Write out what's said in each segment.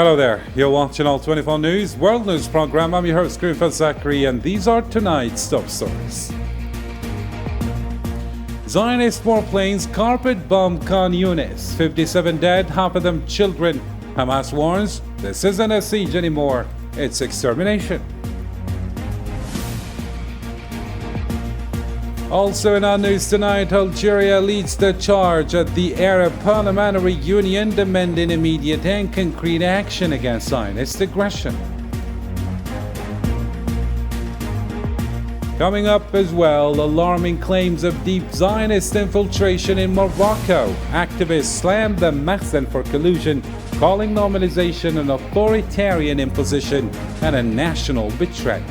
Hello there, you're watching All 24 News, World News Program. I'm your host, Greenfield Zachary, and these are tonight's top stories. Zionist warplanes carpet bomb Khan Yunis, 57 dead, half of them children. Hamas warns, this isn't a siege anymore, it's extermination. Also in our news tonight, Algeria leads the charge at the Arab Parliamentary Union, demanding immediate and concrete action against Zionist aggression. Coming up as well, alarming claims of deep Zionist infiltration in Morocco. Activists slammed the Mahsen for collusion, calling normalization an authoritarian imposition and a national betrayal.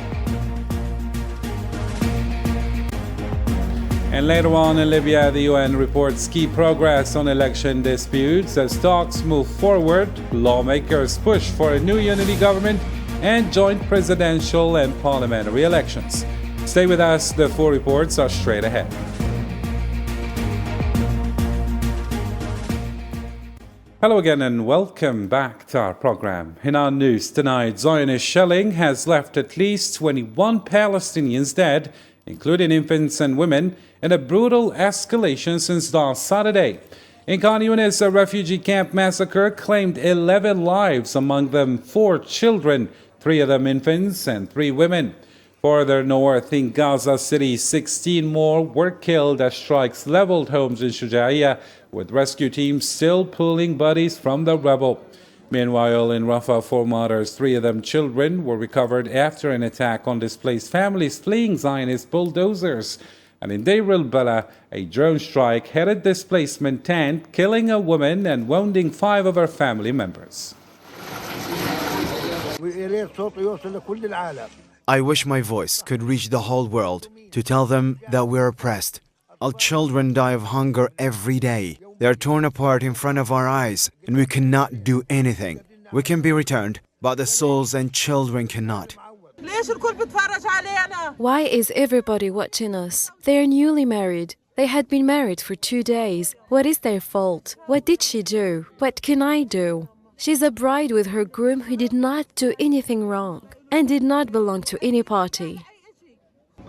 And later on in Libya, the UN reports key progress on election disputes as talks move forward. Lawmakers push for a new unity government and joint presidential and parliamentary elections. Stay with us, the full reports are straight ahead. Hello again and welcome back to our program. In our news tonight, Zionist shelling has left at least 21 Palestinians dead, including infants and women, in a brutal escalation since last Saturday. In Khan Yunis, a refugee camp massacre claimed 11 lives, among them 4 children, 3 of them infants and 3 women. Further north in Gaza City, 16 more were killed as strikes leveled homes in Shujaiya, with rescue teams still pulling bodies from the rubble. Meanwhile, in Rafah, 4 martyrs, 3 of them children, were recovered after an attack on displaced families fleeing Zionist bulldozers. And in Deir el-Bala, a drone strike hit a displacement tent, killing a woman and wounding 5 of her family members. I wish my voice could reach the whole world to tell them that we're oppressed. Our children die of hunger every day. They are torn apart in front of our eyes, and we cannot do anything. We can be returned, but the souls and children cannot. Why is everybody watching us? They are newly married. They had been married for 2 days. What is their fault? What did she do? What can I do? She's a bride with her groom who did not do anything wrong and did not belong to any party.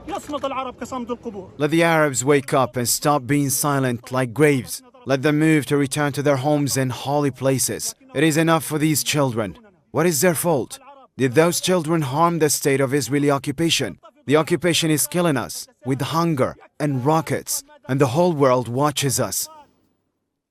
Let the Arabs wake up and stop being silent like graves. Let them move to return to their homes and holy places. It is enough for these children. What is their fault? Did those children harm the state of Israeli occupation? The occupation is killing us with hunger and rockets, and the whole world watches us.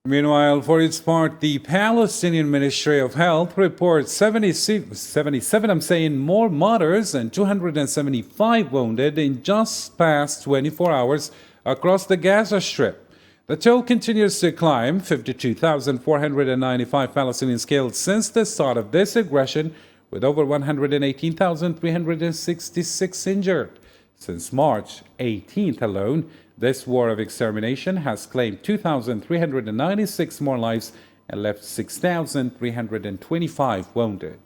Meanwhile, for its part, the Palestinian Ministry of Health reports 77 more martyrs and 275 wounded in just past 24 hours across the Gaza Strip. The toll continues to climb, 52,495 Palestinians killed since the start of this aggression, with over 118,366 injured. Since March 18th alone, this war of extermination has claimed 2,396 more lives and left 6,325 wounded.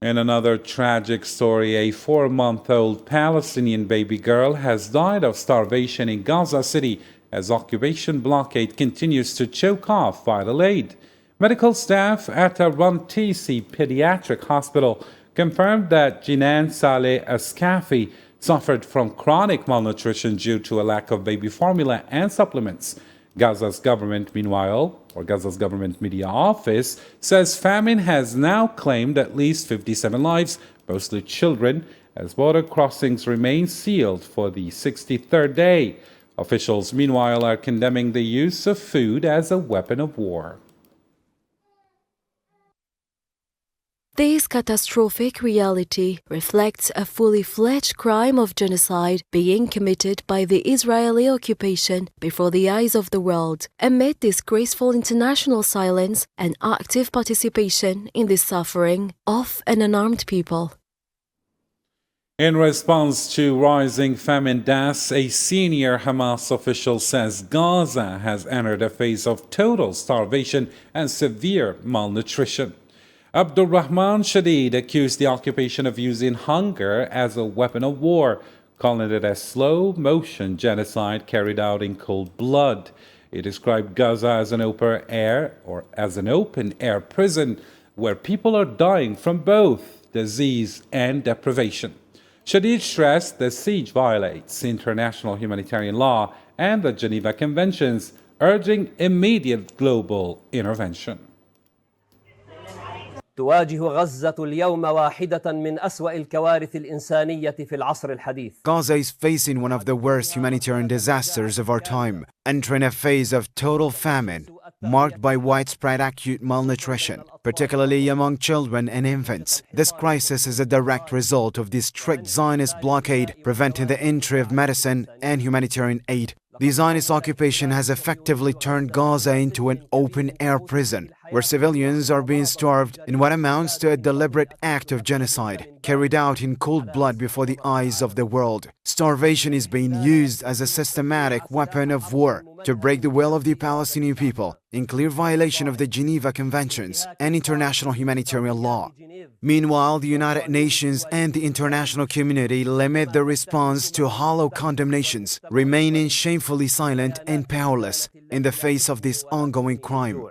In another tragic story, a 4-month-old Palestinian baby girl has died of starvation in Gaza City as occupation blockade continues to choke off vital aid. Medical staff at a Rantisi pediatric hospital confirmed that Jinan Saleh Askafi suffered from chronic malnutrition due to a lack of baby formula and supplements. Gaza's government media office says famine has now claimed at least 57 lives, mostly children, as border crossings remain sealed for the 63rd day. Officials, meanwhile, are condemning the use of food as a weapon of war. This catastrophic reality reflects a fully fledged crime of genocide being committed by the Israeli occupation before the eyes of the world, amid disgraceful international silence and active participation in the suffering of an unarmed people. In response to rising famine deaths, a senior Hamas official says Gaza has entered a phase of total starvation and severe malnutrition. Abdulrahman Shadid accused the occupation of using hunger as a weapon of war, calling it a slow-motion genocide carried out in cold blood. He described Gaza as an open air prison where people are dying from both disease and deprivation. Shadid stressed the siege violates international humanitarian law and the Geneva Conventions, urging immediate global intervention. تواجه غزة اليوم واحدة من أسوأ الكوارث الإنسانية في العصر الحديث. Gaza is facing one of the worst humanitarian disasters of our time, entering a phase of total famine, marked by widespread acute malnutrition, particularly among children and infants. This crisis is a direct result of the strict Zionist blockade preventing the entry of medicine and humanitarian aid. The Zionist occupation has effectively turned Gaza into an open-air prison, where civilians are being starved in what amounts to a deliberate act of genocide, carried out in cold blood before the eyes of the world. Starvation is being used as a systematic weapon of war to break the will of the Palestinian people, in clear violation of the Geneva Conventions and international humanitarian law. Meanwhile, the United Nations and the international community limit their response to hollow condemnations, remaining shamefully silent and powerless in the face of this ongoing crime.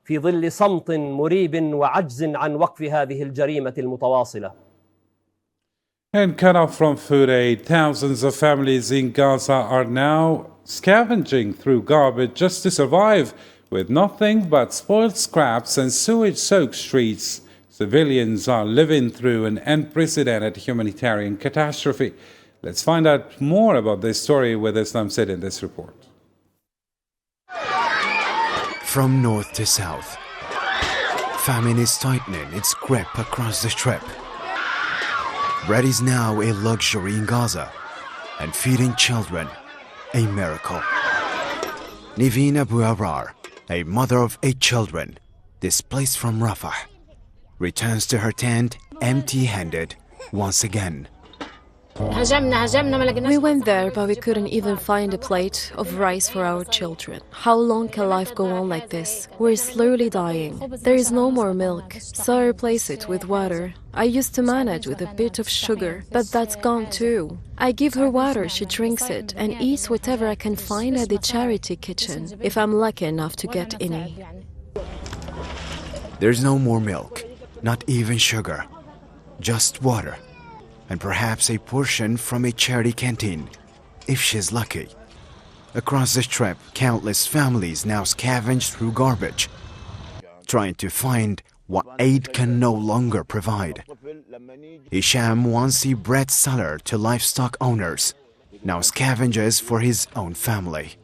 في ظل صمت مريب وعجز عن وقف هذه الجريمة المتواصلة. And cut off from food aid, thousands of families in Gaza are now scavenging through garbage just to survive, with nothing but spoiled scraps and sewage-soaked streets. Civilians are living through an unprecedented humanitarian catastrophe. Let's find out more about this story with Islam Said in this report. From north to south, famine is tightening its grip across the Strip. Bread is now a luxury in Gaza, and feeding children a miracle. Niveen Abu Arar, a mother of 8 children, displaced from Rafah, returns to her tent empty-handed once again. We went there, but we couldn't even find a plate of rice for our children. How long can life go on like this? We're slowly dying. There is no more milk, so I replace it with water. I used to manage with a bit of sugar, but that's gone too. I give her water, she drinks it, and eats whatever I can find at the charity kitchen, if I'm lucky enough to get any. There's no more milk, not even sugar, just water, and perhaps a portion from a charity canteen, if she's lucky. Across the Strip, countless families now scavenge through garbage, trying to find what aid can no longer provide. Hisham, once a bread seller to livestock owners, now scavenges for his own family.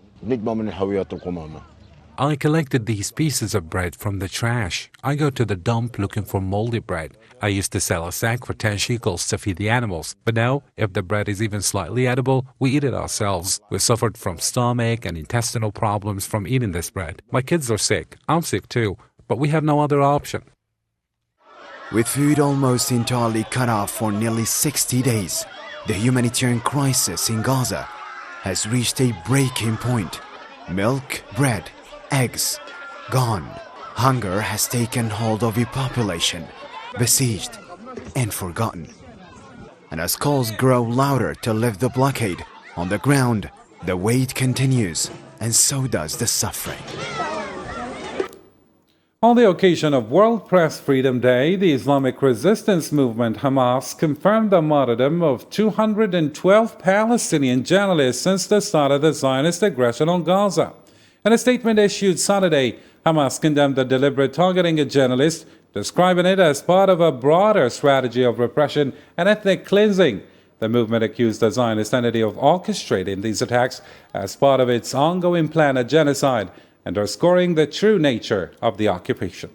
I collected these pieces of bread from the trash. I go to the dump looking for moldy bread. I used to sell a sack for 10 shekels to feed the animals, but now, if the bread is even slightly edible, we eat it ourselves. We suffered from stomach and intestinal problems from eating this bread. My kids are sick. I'm sick too, but we have no other option. With food almost entirely cut off for nearly 60 days, the humanitarian crisis in Gaza has reached a breaking point. Milk, bread, eggs, gone. Hunger has taken hold of a population, besieged and forgotten. And as calls grow louder to lift the blockade, on the ground, the weight continues, and so does the suffering. On the occasion of World Press Freedom Day, the Islamic resistance movement Hamas confirmed the martyrdom of 212 Palestinian journalists since the start of the Zionist aggression on Gaza. In a statement issued Saturday, Hamas condemned the deliberate targeting of journalists, describing it as part of a broader strategy of repression and ethnic cleansing. The movement accused the Zionist entity of orchestrating these attacks as part of its ongoing plan of genocide, underscoring the true nature of the occupation.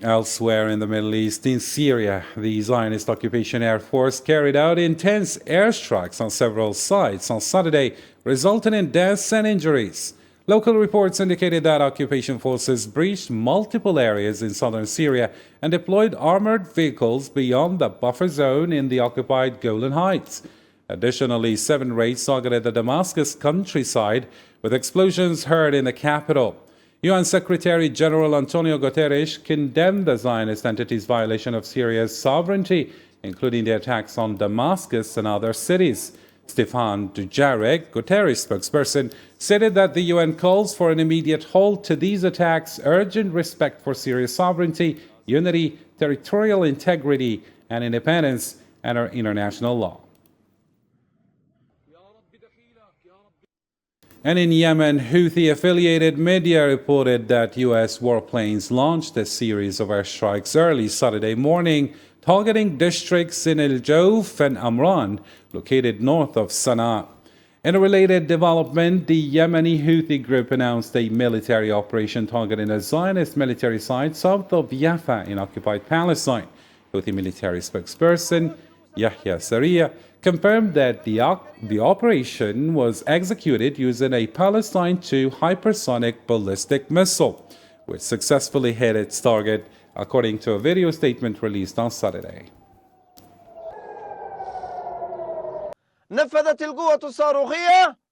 Elsewhere in the Middle East, in Syria, the Zionist occupation air force carried out intense airstrikes on several sites on Saturday, resulting in deaths and injuries. Local reports indicated that occupation forces breached multiple areas in southern Syria and deployed armored vehicles beyond the buffer zone in the occupied Golan Heights. Additionally, 7 raids targeted the Damascus countryside, with explosions heard in the capital. UN Secretary General Antonio Guterres condemned the Zionist entity's violation of Syria's sovereignty, including the attacks on Damascus and other cities. Stefan Dujarric, Guterres spokesperson, stated that the UN calls for an immediate halt to these attacks, urgent respect for Syria's sovereignty, unity, territorial integrity, and independence, and our international law. And in Yemen, Houthi-affiliated media reported that U.S. warplanes launched a series of airstrikes early Saturday morning, targeting districts in El Jouf and Amran, located north of Sana'a. In a related development, the Yemeni Houthi group announced a military operation targeting a Zionist military site south of Jaffa in occupied Palestine. Houthi military spokesperson Yahya Sariyah confirmed that the operation was executed using a Palestine II hypersonic ballistic missile, which successfully hit its target, according to a video statement released on Saturday.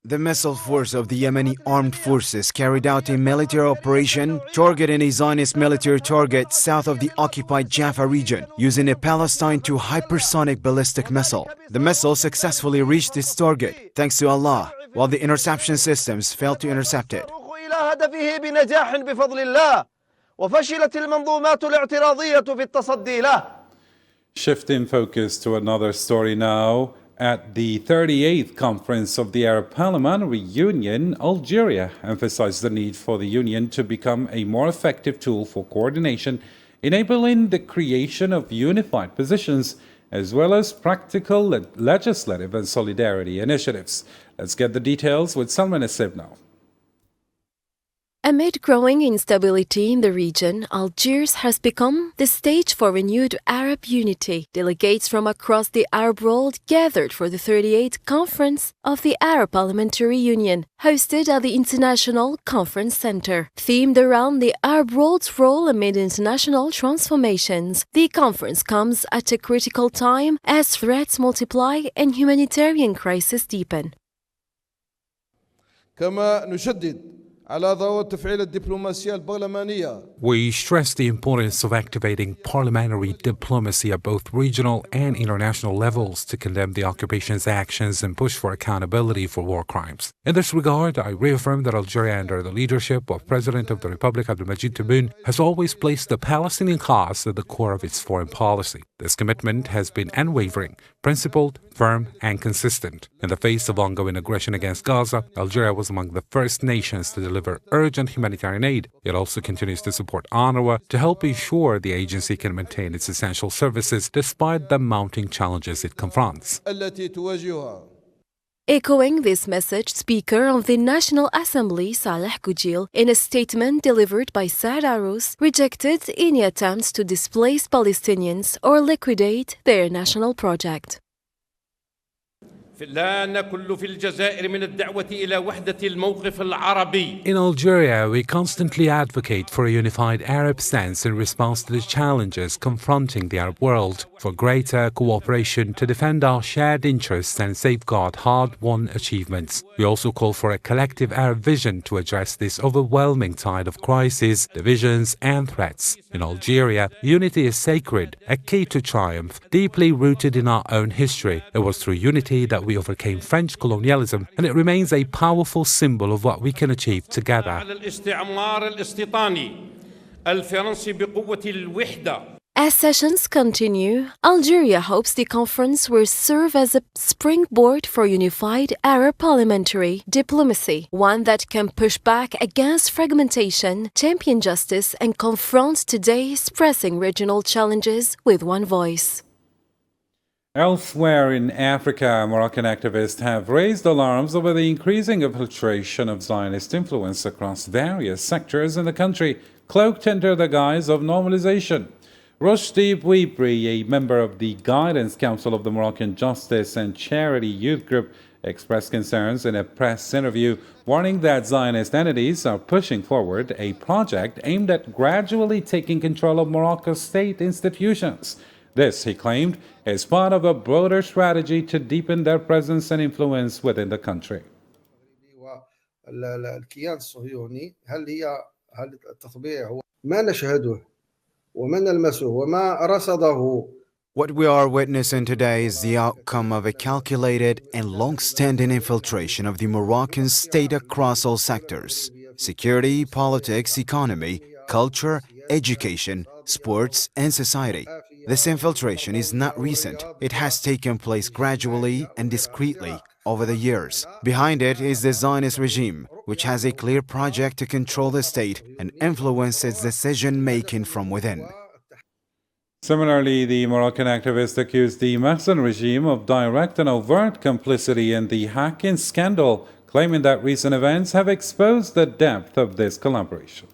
The missile force of the Yemeni armed forces carried out a military operation targeting a Zionist military target south of the occupied Jaffa region using a Palestine II hypersonic ballistic missile. The missile successfully reached its target, thanks to Allah, while the interception systems failed to intercept it. Shifting focus to another story now. At the 38th Conference of the Arab Parliamentary Union, Algeria emphasized the need for the Union to become a more effective tool for coordination, enabling the creation of unified positions, as well as practical legislative and solidarity initiatives. Let's get the details with Salman Esseb now. Amid growing instability in the region, Algiers has become the stage for renewed Arab unity. Delegates from across the Arab world gathered for the 38th Conference of the Arab Parliamentary Union, hosted at the International Conference Center. Themed around the Arab world's role amid international transformations, the conference comes at a critical time as threats multiply and humanitarian crises deepen. كما نشدد على ضرورة تفعيل الدبلوماسية البرلمانية. We stress the importance of activating parliamentary diplomacy at both regional and international levels to condemn the occupation's actions and push for accountability for war crimes. In this regard, I reaffirm that Algeria, under the leadership of President of the Republic Abdelmajid Tebboune, has always placed the Palestinian cause at the core of its foreign policy. This commitment has been unwavering, principled, firm, and consistent. In the face of ongoing aggression against Gaza, Algeria was among the first nations to deliver urgent humanitarian aid. It also continues to support UNRWA to help ensure the agency can maintain its essential services despite the mounting challenges it confronts. Echoing this message, Speaker of the National Assembly, Saleh Goujil, in a statement delivered by Saad Arous, rejected any attempts to displace Palestinians or liquidate their national project. In Algeria, we constantly advocate for a unified Arab stance in response to the challenges confronting the Arab world, for greater cooperation to defend our shared interests and safeguard hard-won achievements. We also call for a collective Arab vision to address this overwhelming tide of crises, divisions, and threats. In Algeria, unity is sacred, a key to triumph, deeply rooted in our own history. It was through unity that we overcame French colonialism, and it remains a powerful symbol of what we can achieve together. As sessions continue, Algeria hopes the conference will serve as a springboard for unified Arab parliamentary diplomacy, one that can push back against fragmentation, champion justice, and confront today's pressing regional challenges with one voice. Elsewhere in Africa, Moroccan activists have raised alarms over the increasing infiltration of Zionist influence across various sectors in the country, cloaked under the guise of normalization. Rushdie Bouibri, a member of the Guidance Council of the Moroccan Justice and Charity Youth Group, expressed concerns in a press interview, warning that Zionist entities are pushing forward a project aimed at gradually taking control of Morocco's state institutions. This, he claimed, is part of a broader strategy to deepen their presence and influence within the country. الكيان الصهيوني هل التطبيع هو ما نشهده وما نلمسه وما رصده What we are witnessing today is the outcome of a calculated and long-standing infiltration of the Moroccan state across all sectors: security, politics, economy, culture, education, sports, and society. This infiltration is not recent. It has taken place gradually and discreetly over the years. Behind it is the Zionist regime, which has a clear project to control the state and influence its decision-making from within. Similarly, the Moroccan activist accused the Mahsen regime of direct and overt complicity in the hacking scandal, claiming that recent events have exposed the depth of this collaboration.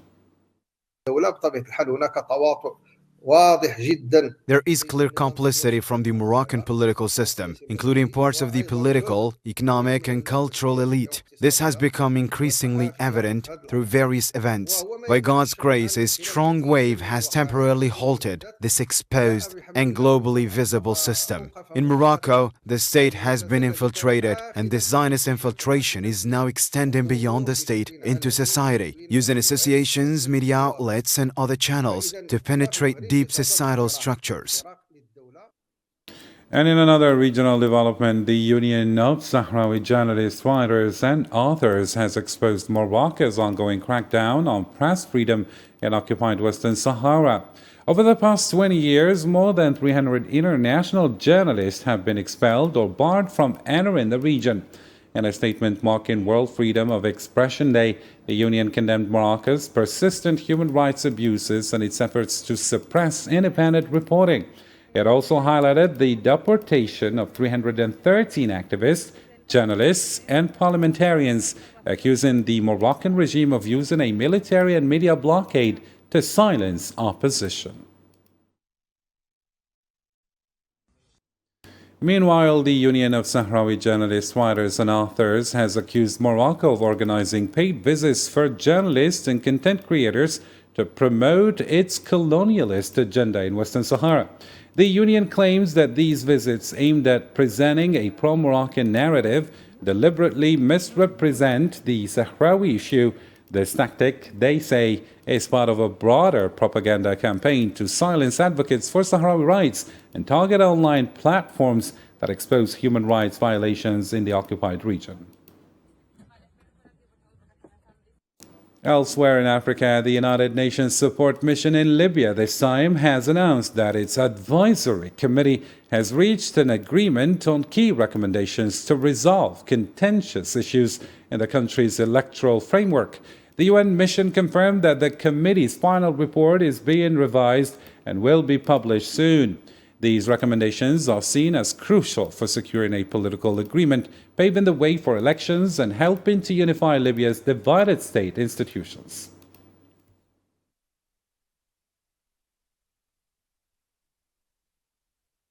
بطبيعة الحال هناك تواطؤ واضح جدا. There is clear complicity from the Moroccan political system, including parts of the political, economic, and cultural elite. This has become increasingly evident through various events. By God's grace, a strong wave has temporarily halted this exposed and globally visible system. In Morocco, the state has been infiltrated, and this Zionist infiltration is now extending beyond the state into society, using associations, media outlets, and other channels to penetrate deep societal structures. And in another regional development, the Union of Sahrawi Journalists, Writers and Authors has exposed Morocco's ongoing crackdown on press freedom in occupied Western Sahara. Over the past 20 years, more than 300 international journalists have been expelled or barred from entering the region. In a statement marking World Freedom of Expression Day, the Union condemned Morocco's persistent human rights abuses and its efforts to suppress independent reporting. It also highlighted the deportation of 313 activists, journalists, and parliamentarians, accusing the Moroccan regime of using a military and media blockade to silence opposition. Meanwhile, the Union of Sahrawi Journalists, Writers and Authors has accused Morocco of organizing paid visits for journalists and content creators to promote its colonialist agenda in Western Sahara. The union claims that these visits aimed at presenting a pro-Moroccan narrative deliberately misrepresent the Sahrawi issue. This tactic, they say, is part of a broader propaganda campaign to silence advocates for Sahrawi rights and target online platforms that expose human rights violations in the occupied region. Elsewhere in Africa, the United Nations Support Mission in Libya this time has announced that its advisory committee has reached an agreement on key recommendations to resolve contentious issues in the country's electoral framework. The UN mission confirmed that the committee's final report is being revised and will be published soon. These recommendations are seen as crucial for securing a political agreement, paving the way for elections and helping to unify Libya's divided state institutions.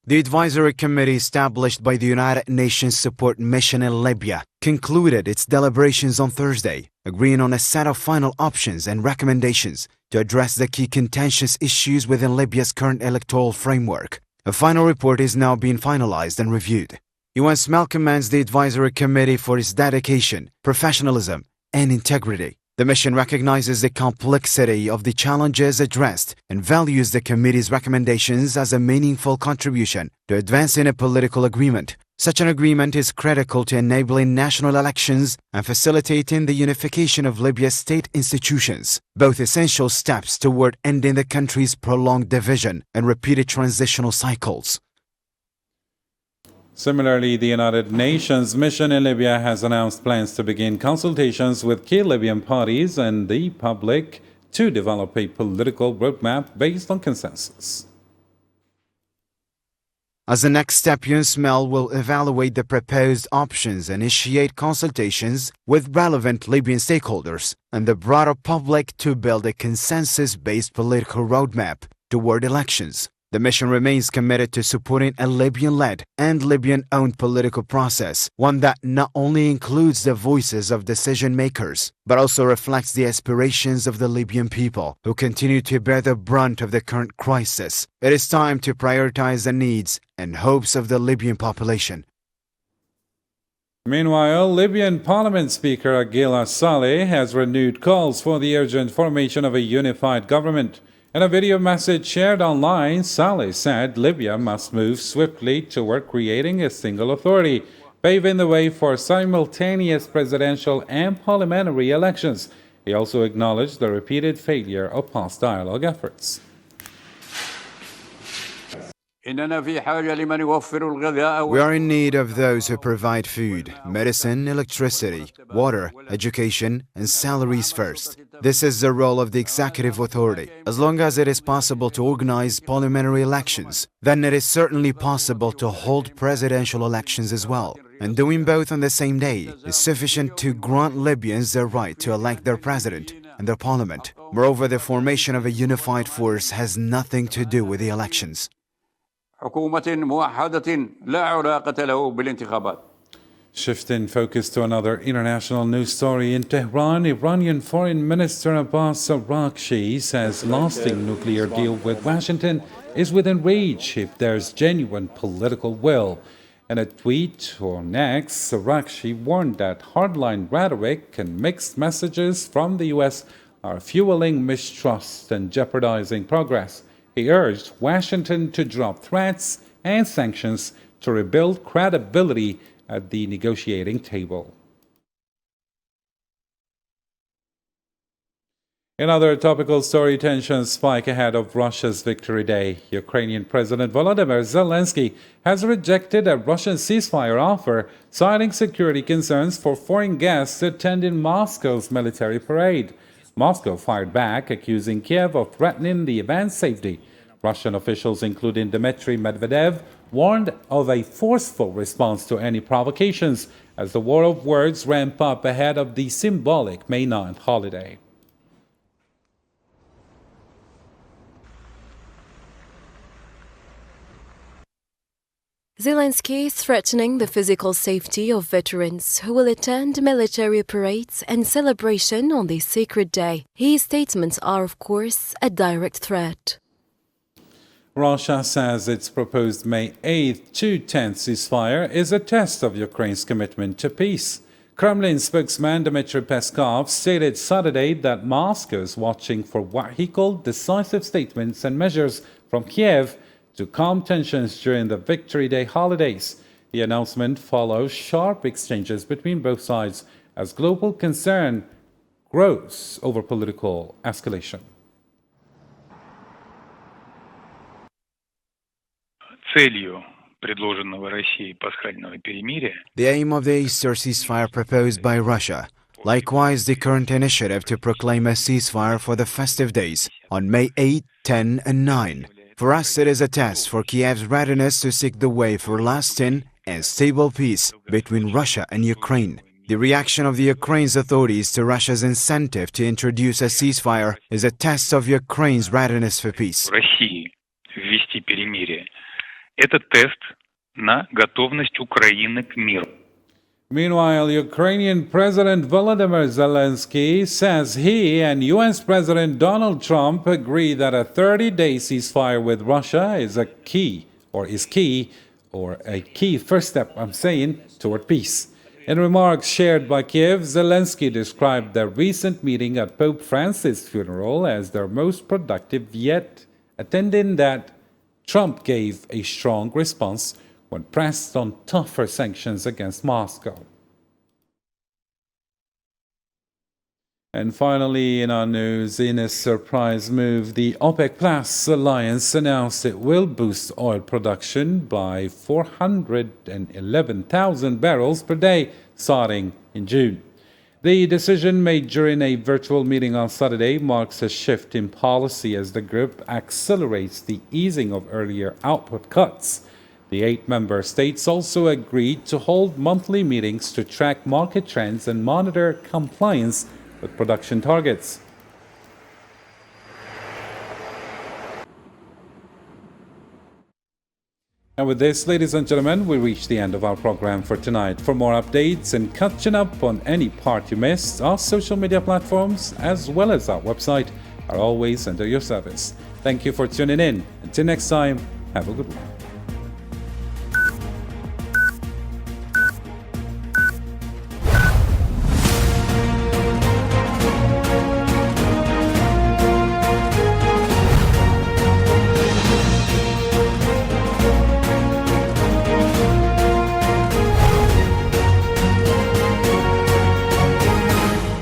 The advisory committee established by the United Nations Support Mission in Libya concluded its deliberations on Thursday, agreeing on a set of final options and recommendations to address the key contentious issues within Libya's current electoral framework. A final report is now being finalized and reviewed. UN SMEL commends the advisory committee for its dedication, professionalism, and integrity. The mission recognizes the complexity of the challenges addressed and values the committee's recommendations as a meaningful contribution to advancing a political agreement. Such an agreement is critical to enabling national elections and facilitating the unification of Libya's state institutions, both essential steps toward ending the country's prolonged division and repeated transitional cycles. Similarly, the United Nations mission in Libya has announced plans to begin consultations with key Libyan parties and the public to develop a political roadmap based on consensus. As the next step, UNSMEL will evaluate the proposed options and initiate consultations with relevant Libyan stakeholders and the broader public to build a consensus-based political roadmap toward elections. The mission remains committed to supporting a Libyan-led and Libyan-owned political process, one that not only includes the voices of decision-makers, but also reflects the aspirations of the Libyan people, who continue to bear the brunt of the current crisis. It is time to prioritize the needs and hopes of the Libyan population. Meanwhile, Libyan Parliament Speaker Aguila Saleh has renewed calls for the urgent formation of a unified government. In a video message shared online, Saleh said Libya must move swiftly toward creating a single authority, paving the way for simultaneous presidential and parliamentary elections. He also acknowledged the repeated failure of past dialogue efforts. We are in need of those who provide food, medicine, electricity, water, education, and salaries first. This is the role of the executive authority. As long as it is possible to organize parliamentary elections, then it is certainly possible to hold presidential elections as well. And doing both on the same day is sufficient to grant Libyans their right to elect their president and their parliament. Moreover, the formation of a unified force has nothing to do with the elections. Shifting focus to another international news story in Tehran, Iranian Foreign Minister Abbas Araghchi says lasting nuclear deal with Washington is within reach if there's genuine political will. In a tweet on X, Araghchi warned that hardline rhetoric and mixed messages from the U.S. are fueling mistrust and jeopardizing progress. He urged Washington to drop threats and sanctions to rebuild credibility at the negotiating table. In other topical story, tensions spike ahead of Russia's Victory Day. Ukrainian President Volodymyr Zelensky has rejected a Russian ceasefire offer, citing security concerns for foreign guests attending Moscow's military parade. Moscow fired back, accusing Kiev of threatening the event's safety. Russian officials, including Dmitry Medvedev, warned of a forceful response to any provocations as the war of words ramp up ahead of the symbolic May 9th holiday. Zelensky is threatening the physical safety of veterans who will attend military parades and celebration on this sacred day. His statements are, of course, a direct threat. Russia says its proposed May 8th to 10th ceasefire is a test of Ukraine's commitment to peace. Kremlin spokesman Dmitry Peskov stated Saturday that Moscow is watching for what he called decisive statements and measures from Kiev to calm tensions during the Victory Day holidays. The announcement follows sharp exchanges between both sides as global concern grows over political escalation. The aim of the Easter ceasefire proposed by Russia, likewise the current initiative to proclaim a ceasefire for the festive days on May 8, 10 and 9. For us, it is a test for Kiev's readiness to seek the way for lasting and stable peace between Russia and Ukraine. The reaction of the Ukraine's authorities to Russia's incentive to introduce a ceasefire is a test of Ukraine's readiness for peace. Meanwhile, Ukrainian President Volodymyr Zelensky says he and US President Donald Trump agree that a 30-day ceasefire with Russia is a key first step, toward peace. In remarks shared by Kiev, Zelensky described their recent meeting at Pope Francis' funeral as their most productive yet, attending that Trump gave a strong response when pressed on tougher sanctions against Moscow. And finally, in our news, in a surprise move, the OPEC Plus alliance announced it will boost oil production by 411,000 barrels per day starting in June. The decision made during a virtual meeting on Saturday marks a shift in policy as the group accelerates the easing of earlier output cuts. The 8 member states also agreed to hold monthly meetings to track market trends and monitor compliance with production targets. And with this, ladies and gentlemen, we reach the end of our program for tonight. For more updates and catching up on any part you missed, our social media platforms as well as our website are always under your service. Thank you for tuning in. Until next time, have a good one.